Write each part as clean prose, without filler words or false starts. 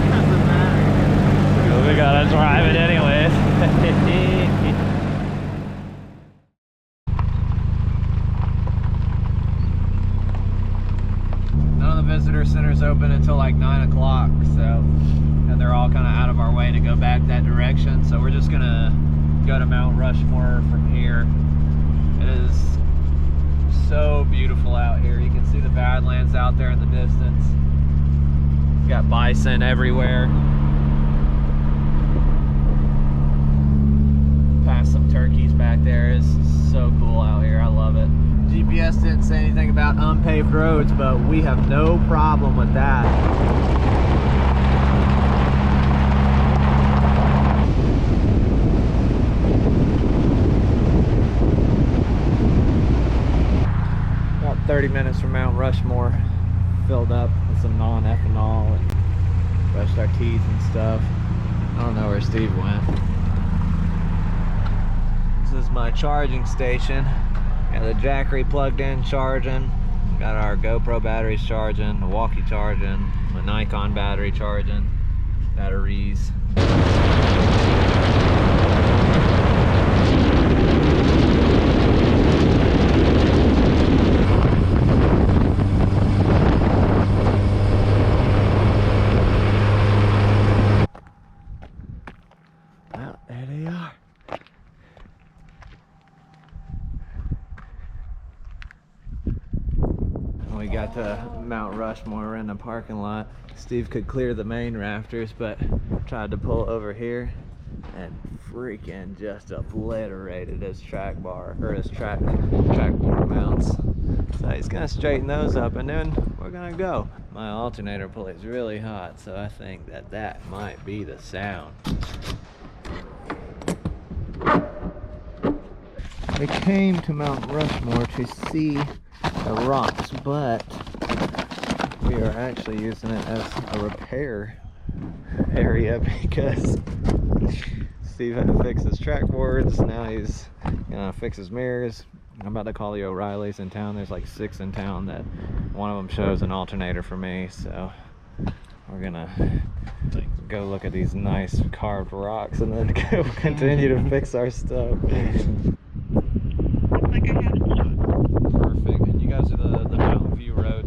Doesn't matter. We gotta drive it anyways. None of the visitor centers open until like 9 o'clock, so, and they're all kind of out of our way to go back that direction. So we're just gonna go to Mount Rushmore from here. It is so beautiful out here. You can see the Badlands out there in the distance. Got bison everywhere. Past some turkeys back there. It's so cool out here. I love it. GPS didn't say anything about unpaved roads, but we have no problem with that. About 30 minutes from Mount Rushmore. Filled up with some non-ethanol and brushed our teeth and stuff. I don't know where Steve went. This is my charging station. Got the Jackery plugged in, charging. Got our GoPro batteries charging, the walkie charging, the Nikon battery charging, batteries. Well, there they are. We got to Mount Rushmore in the parking lot. Steve could clear the main rafters, but tried to pull over here and freaking just obliterated his track bar, or his track bar mounts. So he's gonna straighten those up and then we're gonna go. My alternator pulley is really hot, so I think that might be the sound. We came to Mount Rushmore to see the rocks, but we are actually using it as a repair area because Steve had to fix his track boards. Now he's gonna fix his mirrors. I'm about to call the O'Reillys in town. There's like 6 in town that one of them shows an alternator for me, so we're gonna go look at these nice carved rocks and then go continue to fix our stuff.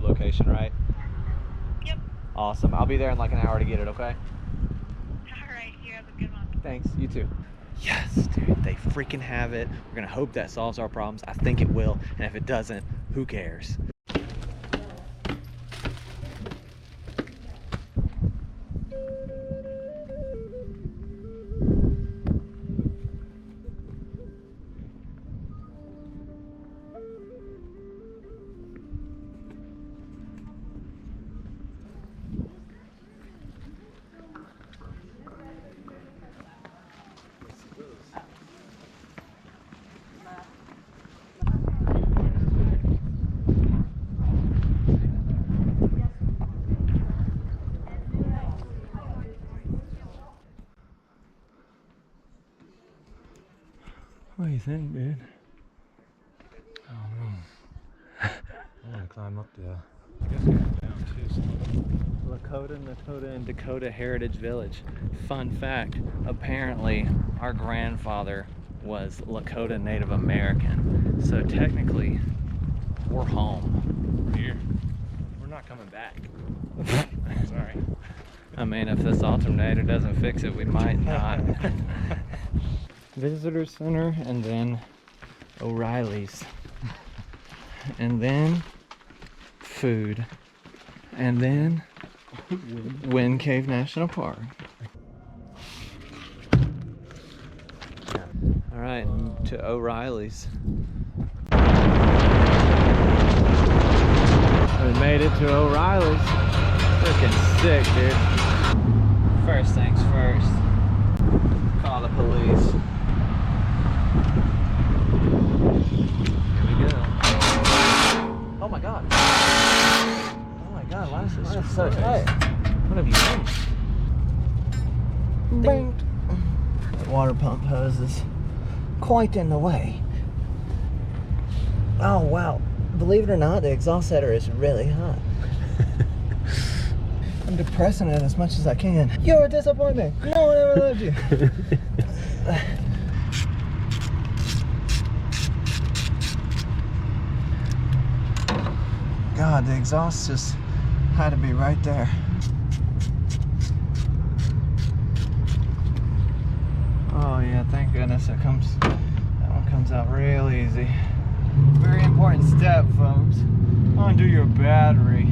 Location, right? Yep. Awesome. I'll be there in like an hour to get it, okay? Alright, you have a good one. Thanks, you too. Yes, dude, they freaking have it. We're gonna hope that solves our problems. I think it will, and if it doesn't, who cares? What do you think, dude? I don't know. I want to climb up there. I guess going down too. So. Lakota, and Dakota Heritage Village. Fun fact, apparently our grandfather was Lakota Native American. So technically, we're home. We're here. We're not coming back. Sorry. I mean, if this alternator doesn't fix it, we might not. Visitor Center, and then O'Reilly's, and then food, and then Wind Cave National Park. All right, to O'Reilly's. We made it to O'Reilly's. Freaking sick, dude. First things first, call the police. Oh my god. Oh my god, why is this so tight? What have you done? Bing. The water pump hose is quite in the way. Oh wow. Believe it or not, the exhaust header is really hot. I'm depressing it as much as I can. You're a disappointment. No one ever loved you. God, the exhaust just had to be right there. Oh yeah, thank goodness that one comes out real easy. Very important step, folks. Undo your battery.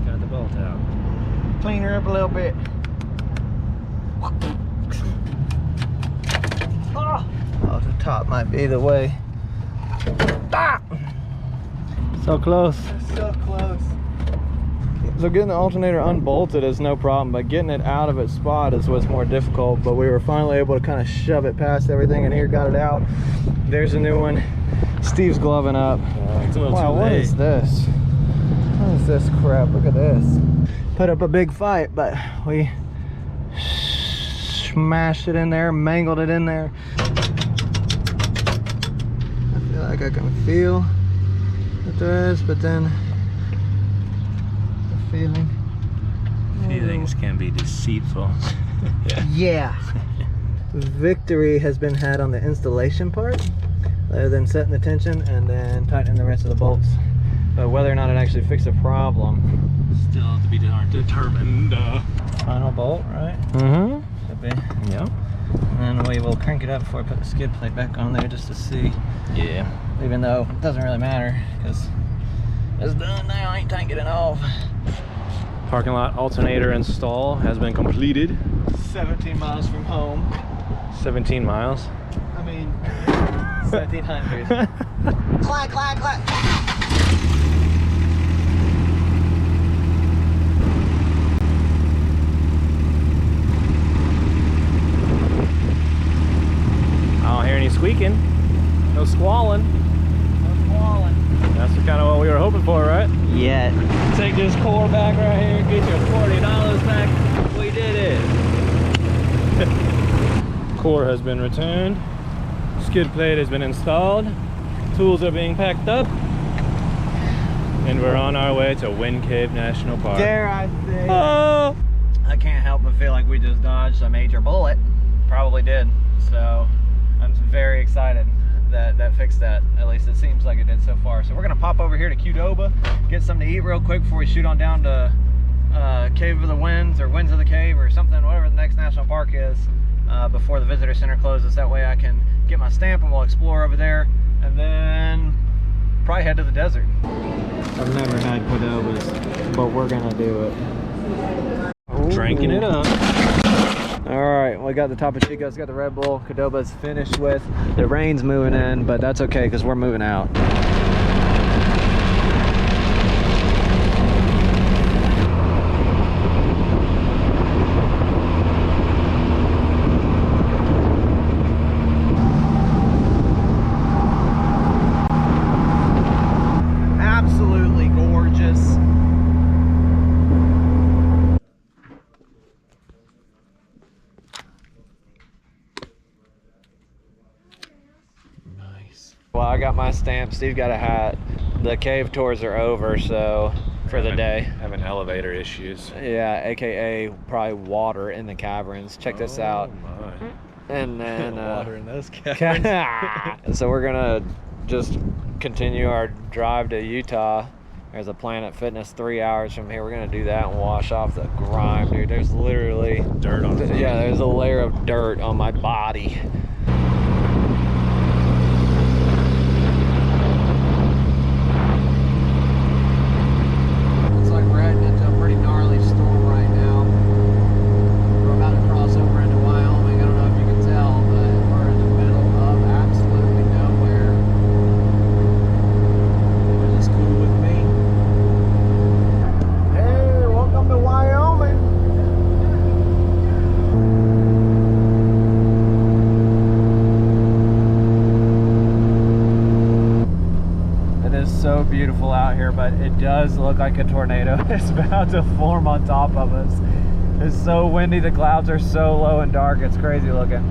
Got the bolt out. Clean her up a little bit. Oh, the top might be the way. Ah! So close. So close. So getting the alternator unbolted is no problem, but getting it out of its spot is what's more difficult. But we were finally able to kind of shove it past everything in here, got it out. There's a new one. Steve's gloving up. It's a little Wow, too what late. is this? What is this crap? Look at this. Put up a big fight, but we smashed it in there, mangled it in there. I feel like I can feel the threads, but then the feeling. Feelings can be deceitful. Yeah. Victory has been had on the installation part, other than setting the tension and then tightening the rest of the bolts. But whether or not it actually fixed the problem, Still to be determined. final bolt, right? Mm-hmm. Should be. Yeah. And then we will crank it up before I put the skid plate back on there just to see. Yeah. Even though it doesn't really matter because it's done now. I ain't taking it off. Parking lot alternator install has been completed. 17 miles from home. 17 miles. I mean, 1700. Clack, clack, clack. I don't hear any squeaking. No squalling. No squalling. That's kind of what we were hoping for, right? Yeah. Take this core back right here, get your $40 back. We did it. Core has been returned. Skid plate has been installed. Tools are being packed up. And we're on our way to Wind Cave National Park. Dare I say. Oh! I can't help but feel like we just dodged a major bullet. Probably did. So I'm very excited that that fixed that. At least it seems like it did so far. So we're gonna pop over here to Qdoba, get something to eat real quick before we shoot on down to Cave of the Winds or Winds of the Cave or something, whatever the next national park is, before the visitor center closes. That way I can get my stamp and we'll explore over there and then probably head to the desert. I've never had Qdobas, but we're gonna do it. Drinking it up. All right, we got the Topo Chico's, got the Red Bull. Qdoba's finished with. The rain's moving in, but that's okay because we're moving out. Absolutely gorgeous. Well, I got my stamp. Steve got a hat. The cave tours are over, so for the day. Having elevator issues. Yeah, aka probably water in the caverns. Check this out. My. And then Water in those caverns. so we're gonna just continue our drive to Utah. There's a Planet Fitness 3 hours from here. We're gonna do that and wash off the grime, dude. There's literally Dirt on it. yeah, there's a layer of dirt on my body. Looks like we're heading into a pretty gnarly storm right now. We're about to cross over into Wyoming. I don't know if you can tell, but we're in the middle of absolutely nowhere. Is this cool with me? Hey, welcome to Wyoming. It is so beautiful out here, but it does look like a tornado is about to form on top of us. It's so windy, the clouds are so low and dark, it's crazy looking.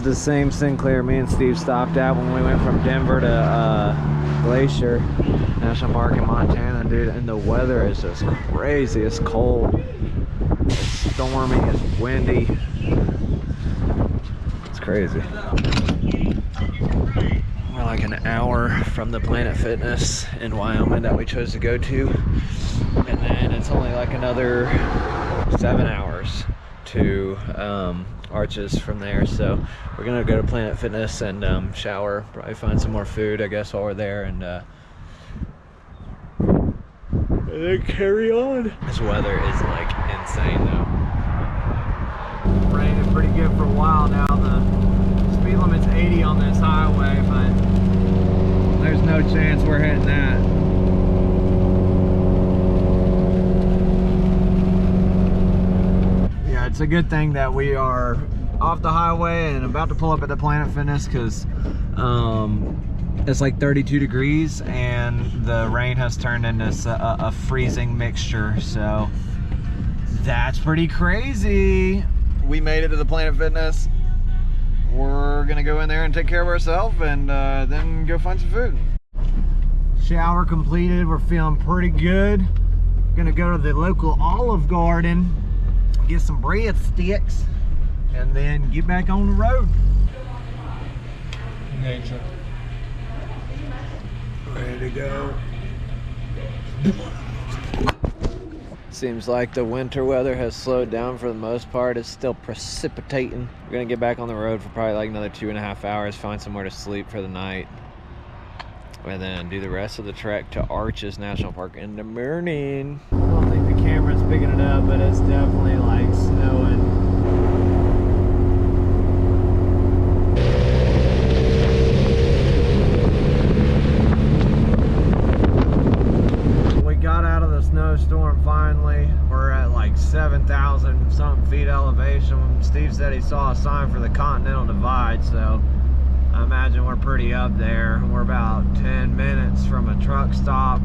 the same Sinclair me and Steve stopped at when we went from Denver to Glacier National Park in Montana, dude. And the weather is just crazy. It's cold, it's stormy, it's windy. It's crazy. We're like an hour from the Planet Fitness in Wyoming that we chose to go to. And then it's only like another 7 hours to Arches from there. So we're gonna go to Planet Fitness and shower, probably find some more food, I guess, while we're there, and then carry on. This weather is like insane though. Raining pretty good for a while now. The speed limit's 80 on this highway, but there's no chance we're hitting that. Yeah, it's a good thing that we are off the highway and about to pull up at the Planet Fitness, because it's like 32 degrees and the rain has turned into a freezing mixture, so that's pretty crazy. We made it to the Planet Fitness. We're gonna go in there and take care of ourselves, and then go find some food. Shower completed. We're feeling pretty good. Gonna go to the local Olive Garden, get some breadsticks, and then get back on the road. Nature. Ready to go. Seems like the winter weather has slowed down for the most part. It's still precipitating. We're gonna get back on the road for probably like another 2.5 hours, find somewhere to sleep for the night, and then do the rest of the trek to Arches National Park in the morning. I don't think the camera's picking it up, but it's definitely like snowing. Snowstorm finally. We're at like 7,000 something feet elevation. Steve said he saw a sign for the Continental Divide, so I imagine we're pretty up there. We're about 10 minutes from a truck stop.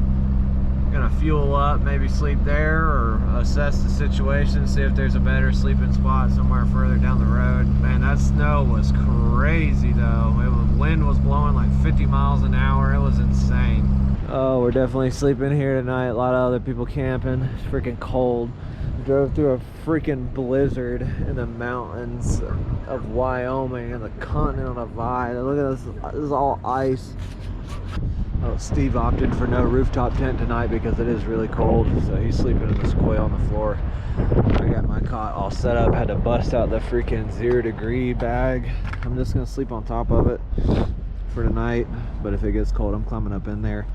Gonna fuel up, maybe sleep there, or assess the situation, see if there's a better sleeping spot somewhere further down the road. Man, that snow was crazy though. Wind was blowing like 50 miles an hour. It was insane. Oh, we're definitely sleeping here tonight. A lot of other people camping. It's freaking cold. Drove through a freaking blizzard in the mountains of Wyoming and the Continental Divide. Look at this. This is all ice. Oh, Steve opted for no rooftop tent tonight because it is really cold, so he's sleeping in this coil on the floor. I got my cot all set up. Had to bust out the freaking 0-degree bag. I'm just gonna sleep on top of it for tonight, but if it gets cold, I'm climbing up in there.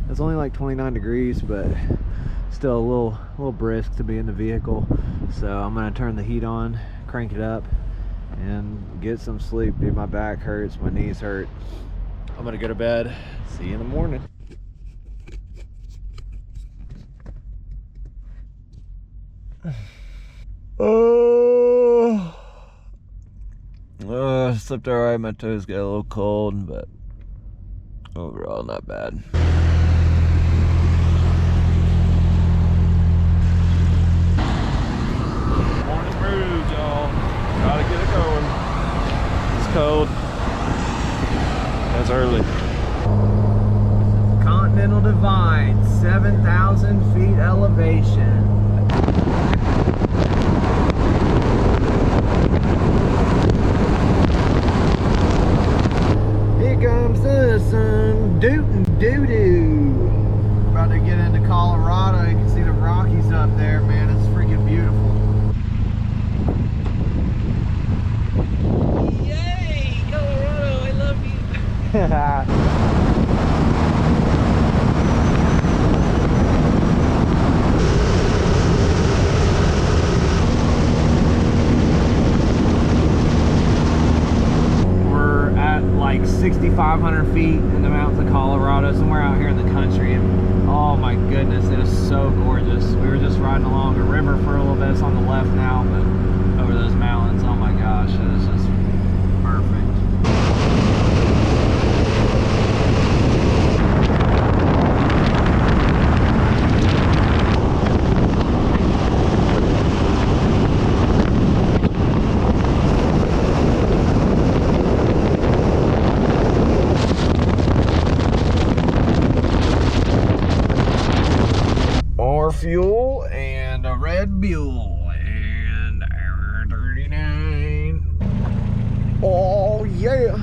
It's only like 29 degrees, but still a little brisk to be in the vehicle. So I'm gonna turn the heat on, crank it up, and get some sleep. Dude, my back hurts, my knees hurt. I'm gonna go to bed. See you in the morning. Slept alright. My toes got a little cold, but overall not bad. Morning cruise, y'all. Gotta get it going. It's cold. That's early. Continental Divide, 7,000 feet elevation. Here comes the sun, dootin' doo-doo. About to get into Colorado. You can see the Rockies up there, man. It's freaking beautiful. Yay, Colorado, I love you. We're at like 6,500 feet in the mountains of Colorado, somewhere out here in the country, and oh my goodness, it is so gorgeous. We were just riding along a river for a little bit. It's on the left now, but over those mountains, oh my gosh, it is just perfect. fuel and a Red Bull and our 39. Oh yeah.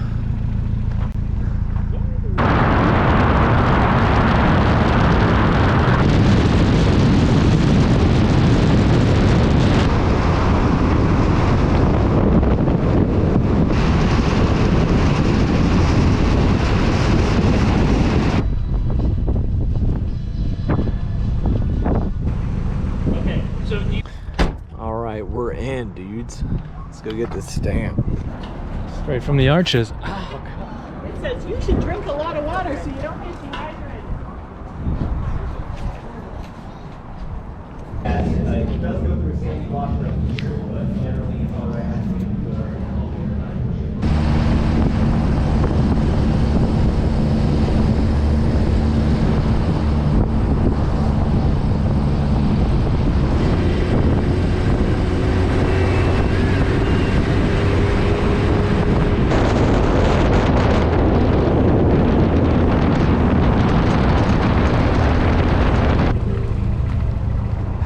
We're in, dudes. Let's go get this stamp. Straight from the arches. It says you should drink a lot of water so you don't get dehydrated. It does go through same block right here, but generally it's all right.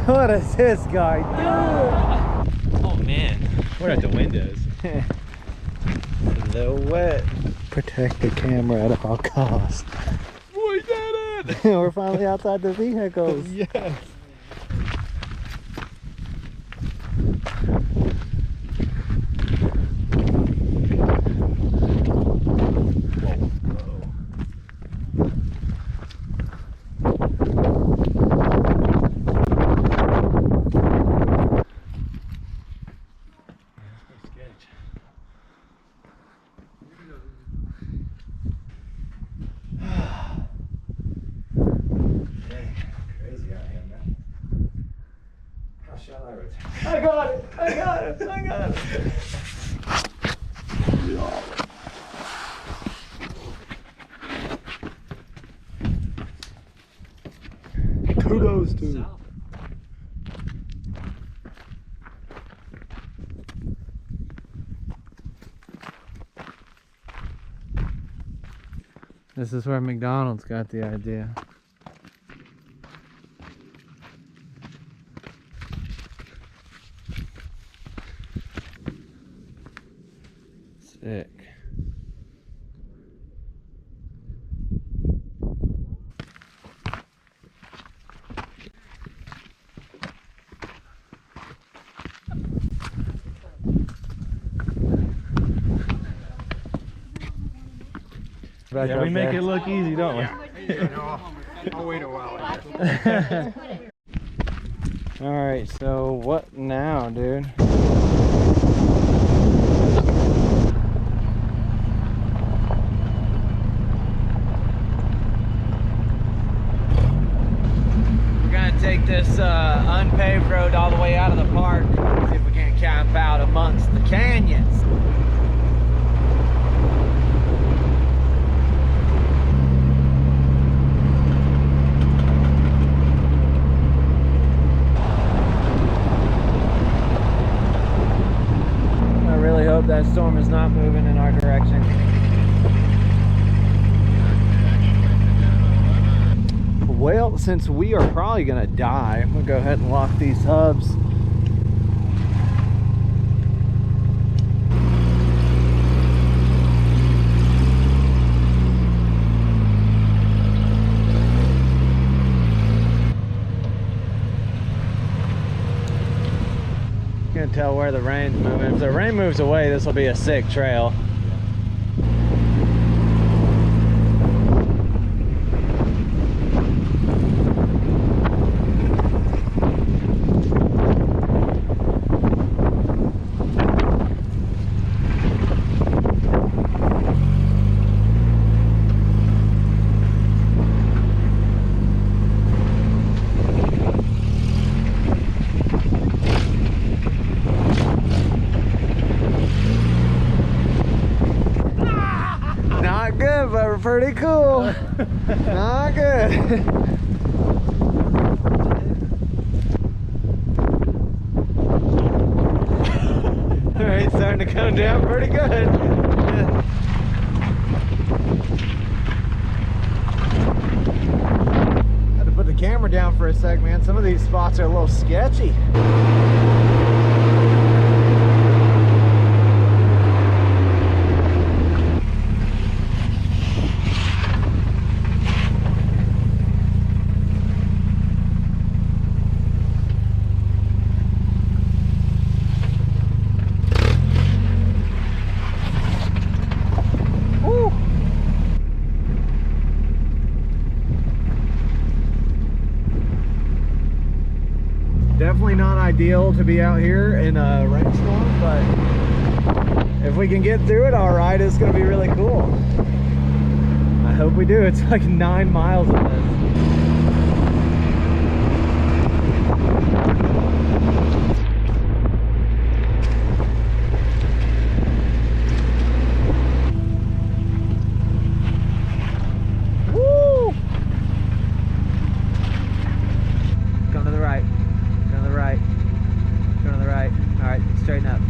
What is this guy doing? Oh man, we're at the windows. A little wet. Protect the camera at all costs. Where's that at? We're finally outside the vehicles. Yes. I got it! I got it! I got it! Kudos to. This is where McDonald's got the idea. Sick. Yeah, we make it look easy, don't we? I'll wait a while. Alright, so what now, dude? We're gonna take this unpaved road all the way out of the park, see if we can't camp out amongst the canyons. That storm is not moving in our direction. Well, since we are probably gonna die, I'm gonna go ahead and lock these hubs. Can't tell where the rain's moving. If the rain moves away, this will be a sick trail. Pretty cool. Not good. Alright, starting to come down pretty good. Had to put the camera camera down for a sec, man. Some of these spots are a little sketchy. Definitely not ideal to be out here in a rainstorm, but if we can get through it all right, it's going to be really cool. I hope we do. It's like 9 miles of this. Woo! Come to the right. Go to the right. All right, straighten up.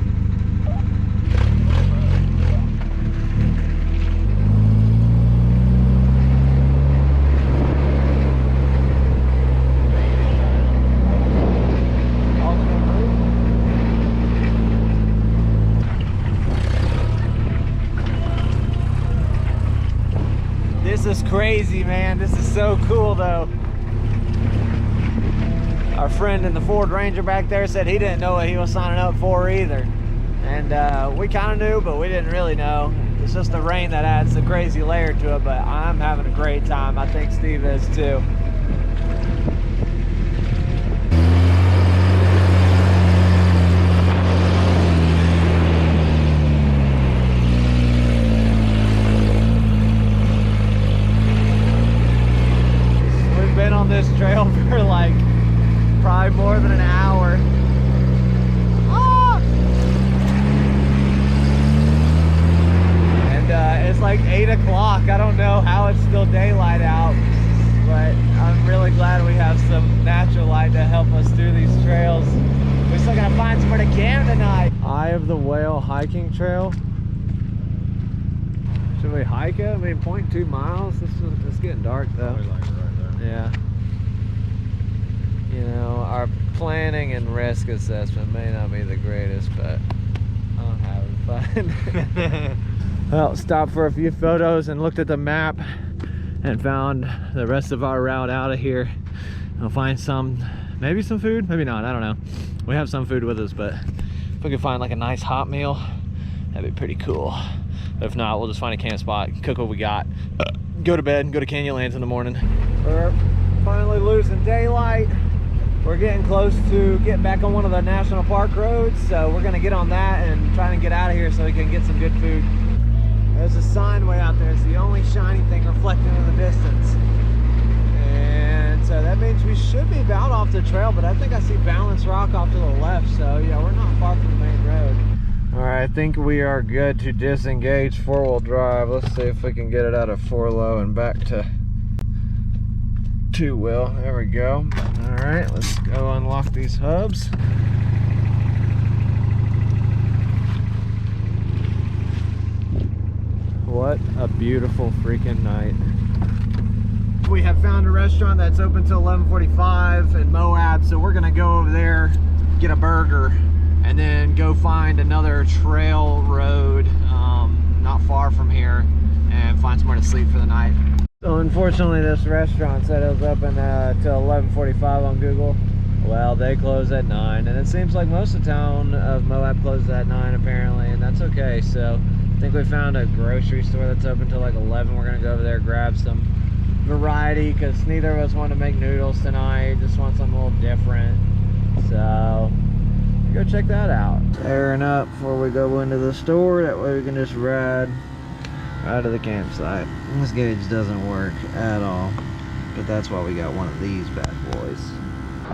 This is crazy, man. This is so cool, though. Our friend in the Ford Ranger back there said he didn't know what he was signing up for either. And we kind of knew, but we didn't really know. It's just the rain that adds a crazy layer to it, but I'm having a great time. I think Steve is too. We've been on this trail for like probably more than an hour. Ah! And it's like 8 o'clock. I don't know how it's still daylight out, but I'm really glad we have some natural light to help us through these trails. We're still gonna find somewhere to camp tonight. Eye of the Whale hiking trail. Should we hike it? I mean, 0.2 miles. It's getting dark though. Probably like right there. Yeah. You know, our planning and risk assessment may not be the greatest, but I'm having fun. Well, stopped for a few photos and looked at the map and found the rest of our route out of here. I'll find maybe some food, maybe not, I don't know. We have some food with us, but if we could find like a nice hot meal, that'd be pretty cool. If not, we'll just find a camp spot, cook what we got, go to bed, go to Canyonlands in the morning. We're finally losing daylight. We're getting close to getting back on one of the national park roads, so we're gonna get on that and try and get out of here so we can get some good food. There's a sign way out there. It's the only shiny thing reflecting in the distance. And so that means we should be about off the trail, but I think I see Badlands Rock off to the left, so yeah, we're not far from the main road. All right, I think we are good to disengage four-wheel drive. Let's see if we can get it out of 4-low and back to 2-wheel. There we go. All right, let's go unlock these hubs. What a beautiful freaking night. We have found a restaurant that's open till 11:45 in Moab, so we're gonna go over there, get a burger, and then go find another trail road not far from here and find somewhere to sleep for the night. So unfortunately, this restaurant said it was open till 11:45 on Google. Well, they close at 9, and it seems like most of the town of Moab closes at 9 apparently, and that's okay. So I think we found a grocery store that's open till like 11. We're gonna go over there, grab some variety, because neither of us want to make noodles tonight. Just want something a little different. So go check that out. Airing up before we go into the store. That way we can just ride to the campsite. This gauge doesn't work at all, but that's why we got one of these bad boys.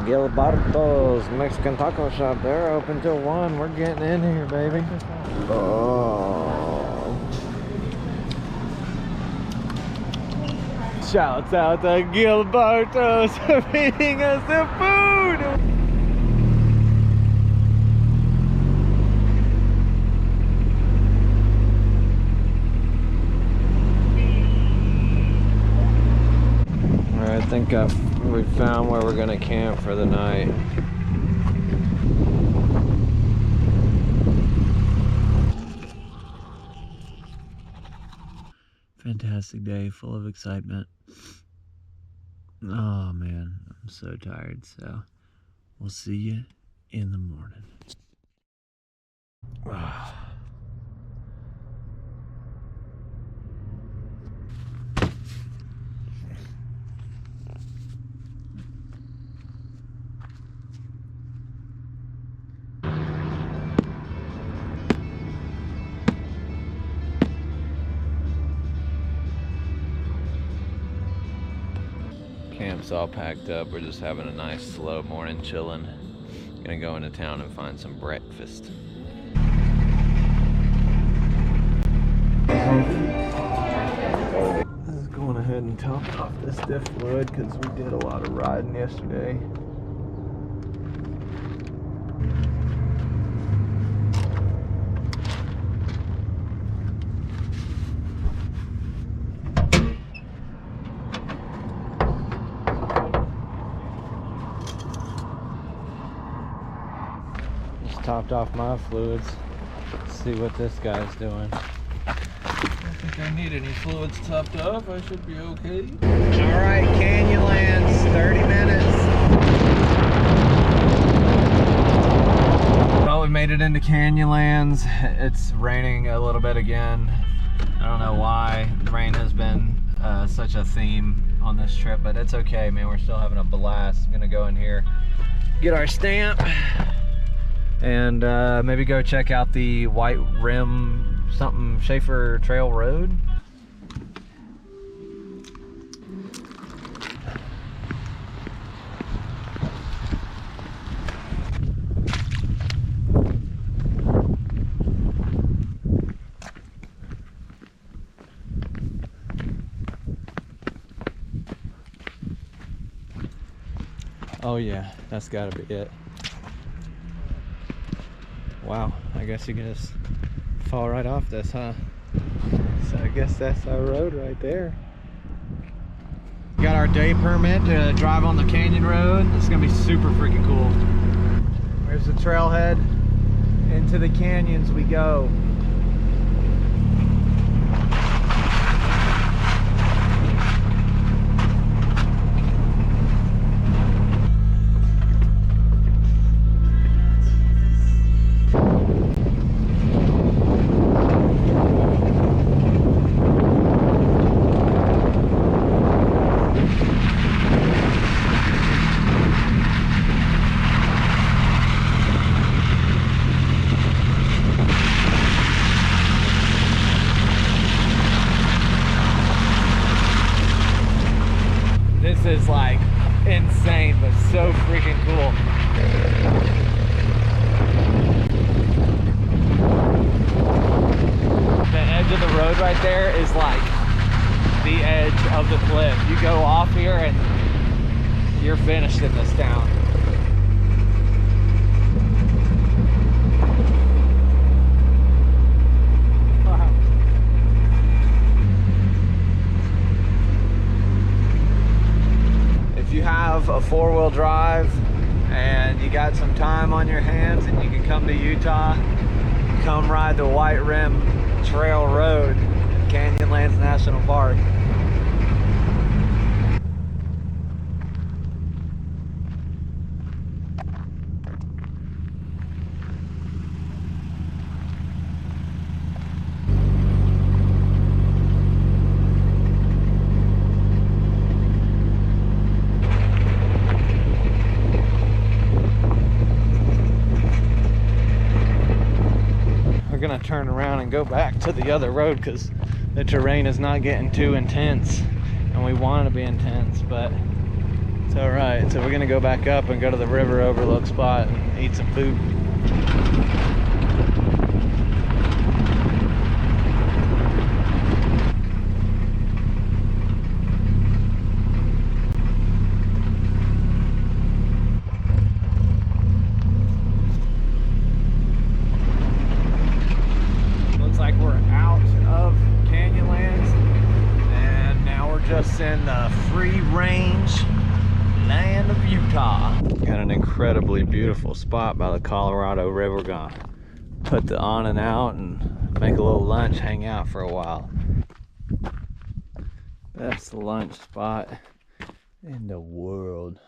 Gilberto's Mexican taco shop. They're open till 1. We're getting in here, baby. Oh. Shouts out to Gilberto's for feeding us the food. I think we found where we're gonna camp for the night. Fantastic day, full of excitement. Oh man, I'm so tired, so we'll see you in the morning. Camp's all packed up. We're just having a nice slow morning chilling. Gonna go into town and find some breakfast. Just going ahead and top off this diff fluid because we did a lot of riding yesterday. Topped off my fluids. Let's see what this guy's doing. I don't think I need any fluids topped off. I should be okay. All right, Canyonlands, 30 minutes. Well, we made it into Canyonlands. It's raining a little bit again. I don't know why. The rain has been such a theme on this trip, but it's okay, man. We're still having a blast. I'm gonna go in here, get our stamp, and maybe go check out the White Rim something Schaefer Trail Road. Oh yeah, that's gotta be it. Wow, I guess you can just fall right off this, huh? So I guess that's our road right there. Got our day permit to drive on the canyon road. It's gonna be super freaking cool. There's the trailhead. Into the canyons we go. This is like insane, but so freaking cool. The edge of the road right there is like the edge of the cliff. You go off here and you're finished in this town. If you have a four-wheel drive and you got some time on your hands and you can come to Utah, come ride the White Rim Trail Road in Canyonlands National Park. We're gonna turn around and go back to the other road because the terrain is not getting too intense, and we want it to be intense, but it's all right. So we're gonna go back up and go to the river overlook spot and eat some food. Just in the free range Utah. Got an incredibly beautiful spot by the Colorado River. Gonna put the on and out and make a little lunch, hang out for a while. That's the lunch spot in the world.